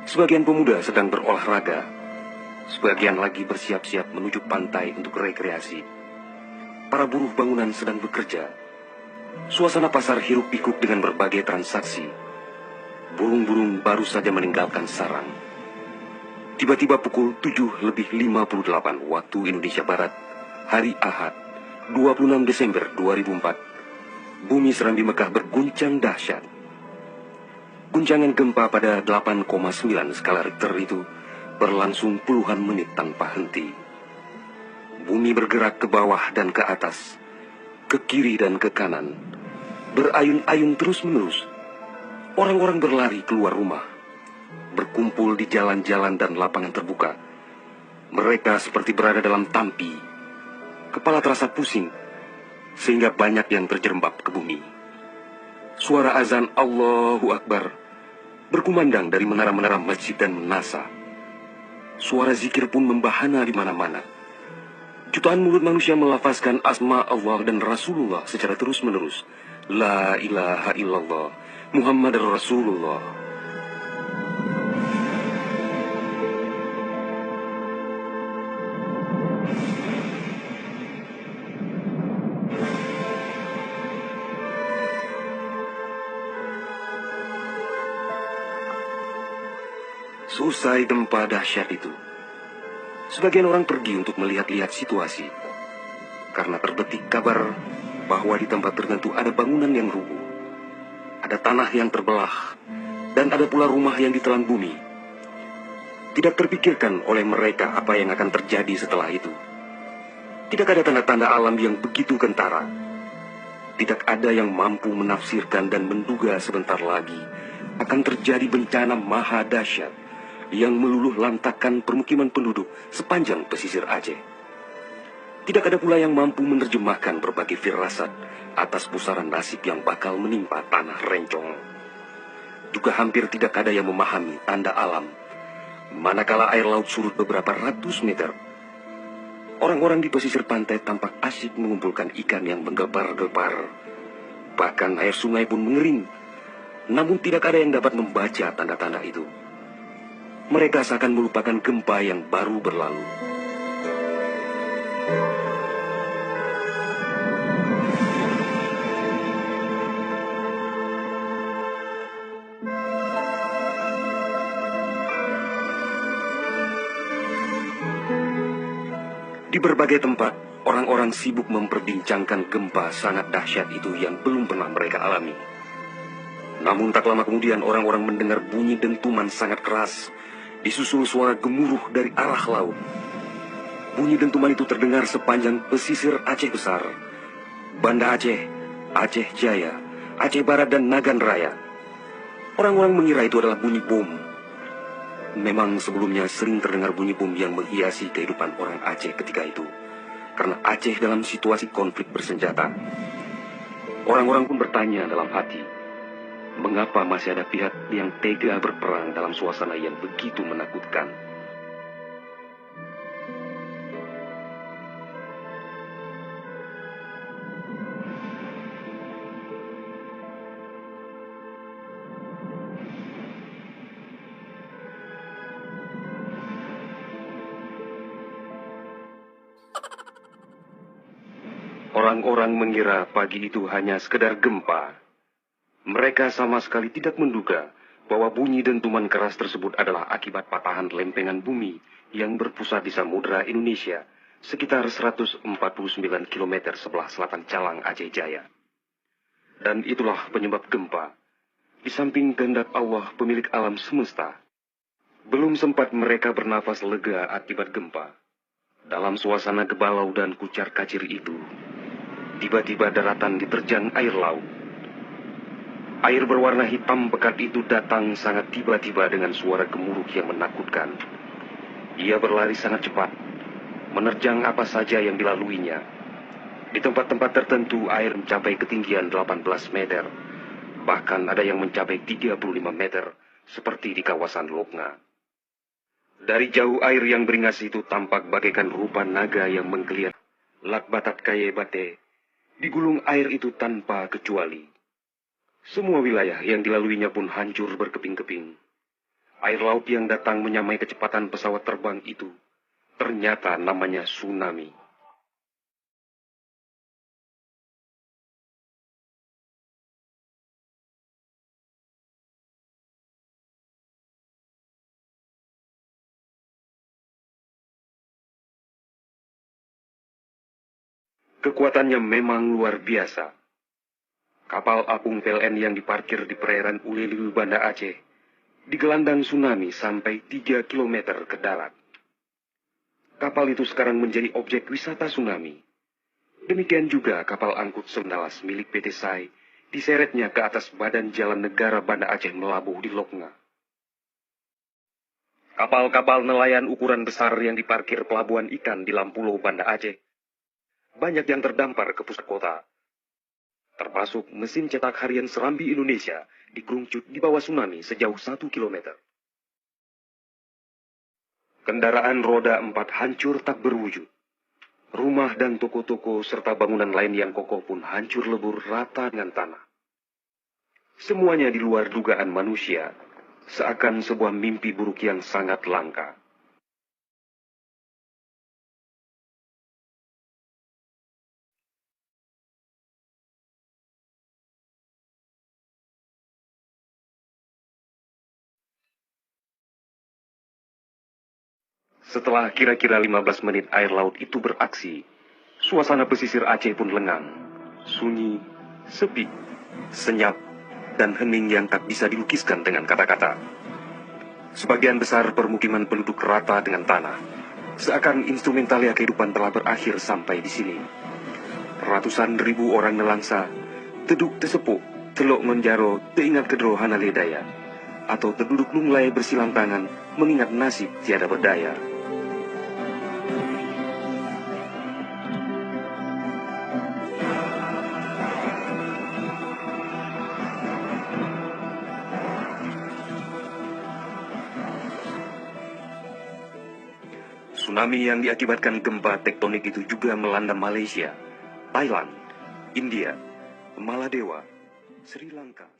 Sebagian pemuda sedang berolahraga, sebagian lagi bersiap-siap menuju pantai untuk rekreasi. Para buruh bangunan sedang bekerja. Suasana pasar hiruk-pikuk dengan berbagai transaksi. Burung-burung baru saja meninggalkan sarang. Tiba-tiba pukul 7:58 waktu Indonesia Barat, hari Ahad, 26 Desember 2004, bumi Serambi Mekah berguncang dahsyat. Guncangan gempa pada 8,9 skala Richter itu berlangsung puluhan menit tanpa henti. Bumi bergerak ke bawah dan ke atas, ke kiri dan ke kanan, berayun-ayun terus-menerus. Orang-orang berlari keluar rumah, berkumpul di jalan-jalan dan lapangan terbuka. Mereka seperti berada dalam tampi. Kepala terasa pusing, sehingga banyak yang terjerembab ke bumi. Suara azan Allahu Akbar berkumandang dari menara-menara masjid dan menasa. Suara zikir pun membahana di mana-mana. Jutaan mulut manusia melafazkan asma Allah dan Rasulullah secara terus-menerus. La ilaha illallah, Muhammad Rasulullah. Seusai gempa dahsyat itu, sebagian orang pergi untuk melihat-lihat situasi, karena terbetik kabar bahwa di tempat tertentu ada bangunan yang rubuh, ada tanah yang terbelah, dan ada pula rumah yang ditelan bumi. Tidak terpikirkan oleh mereka apa yang akan terjadi setelah itu. Tidak ada tanda-tanda alam yang begitu kentara. Tidak ada yang mampu menafsirkan dan menduga sebentar lagi akan terjadi bencana maha dahsyat yang meluluh lantakkan permukiman penduduk sepanjang pesisir Aceh. Tidak ada pula yang mampu menerjemahkan berbagai firasat atas pusaran nasib yang bakal menimpa tanah rencong. Juga hampir tidak ada yang memahami tanda alam, manakala air laut surut beberapa ratus meter. Orang-orang di pesisir pantai tampak asyik mengumpulkan ikan yang menggelepar-gelepar. Bahkan air sungai pun mengering, namun tidak ada yang dapat membaca tanda-tanda itu. Mereka seakan melupakan gempa yang baru berlalu. Di berbagai tempat, orang-orang sibuk memperbincangkan gempa sangat dahsyat itu yang belum pernah mereka alami. Namun tak lama kemudian orang-orang mendengar bunyi dentuman sangat keras, disusul suara gemuruh dari arah laut. Bunyi dentuman itu terdengar sepanjang pesisir Aceh Besar, Banda Aceh, Aceh Jaya, Aceh Barat dan Nagan Raya. Orang-orang mengira itu adalah bunyi bom. Memang sebelumnya sering terdengar bunyi bom yang menghiasi kehidupan orang Aceh ketika itu, karena Aceh dalam situasi konflik bersenjata. Orang-orang pun bertanya dalam hati, mengapa masih ada pihak yang tega berperang dalam suasana yang begitu menakutkan? Orang-orang mengira pagi itu hanya sekedar gempa. Mereka sama sekali tidak menduga bahwa bunyi dentuman keras tersebut adalah akibat patahan lempengan bumi yang berpusat di Samudra Indonesia, sekitar 149 km sebelah selatan Calang Aceh Jaya. Dan itulah penyebab gempa. Di samping kehendak Allah pemilik alam semesta, belum sempat mereka bernafas lega akibat gempa. Dalam suasana gebalau dan kucar kacir itu, tiba-tiba daratan diterjang air laut. Air berwarna hitam pekat itu datang sangat tiba-tiba dengan suara gemuruh yang menakutkan. Ia berlari sangat cepat, menerjang apa saja yang dilaluinya. Di tempat-tempat tertentu air mencapai ketinggian 18 meter. Bahkan ada yang mencapai 35 meter, seperti di kawasan Lokna. Dari jauh air yang beringas itu tampak bagaikan rupa naga yang menggeliat. Lakbatat kaye bate, digulung air itu tanpa kecuali. Semua wilayah yang dilaluinya pun hancur berkeping-keping. Air laut yang datang menyamai kecepatan pesawat terbang itu ternyata namanya tsunami. Kekuatannya memang luar biasa. Kapal apung PLN yang diparkir di perairan Ulelu, Banda Aceh, digelandang tsunami sampai 3 kilometer ke darat. Kapal itu sekarang menjadi objek wisata tsunami. Demikian juga kapal angkut Sendalas milik PT SAI diseretnya ke atas badan jalan negara Banda Aceh melabuh di Loknga. Kapal-kapal nelayan ukuran besar yang diparkir pelabuhan ikan di Lampulo, Banda Aceh, banyak yang terdampar ke pusat kota. Termasuk mesin cetak harian Serambi Indonesia dikerungcut di bawah tsunami sejauh 1 kilometer. Kendaraan roda 4 hancur tak berwujud. Rumah dan toko-toko serta bangunan lain yang kokoh pun hancur lebur rata dengan tanah. Semuanya di luar dugaan manusia, seakan sebuah mimpi buruk yang sangat langka. Setelah kira-kira 15 menit air laut itu beraksi, suasana pesisir Aceh pun lengang, sunyi, sepi, senyap, dan hening yang tak bisa dilukiskan dengan kata-kata. Sebagian besar permukiman penduduk rata dengan tanah, seakan instrumentalia kehidupan telah berakhir sampai di sini. Ratusan ribu orang nelangsa, teduk tesepuk, telok ngonjaro, teingat kedro hanaledaya, atau terduduk lunglai bersilang tangan, mengingat nasib tiada berdaya. Tsunami yang diakibatkan gempa tektonik itu juga melanda Malaysia, Thailand, India, Maladewa, Sri Lanka.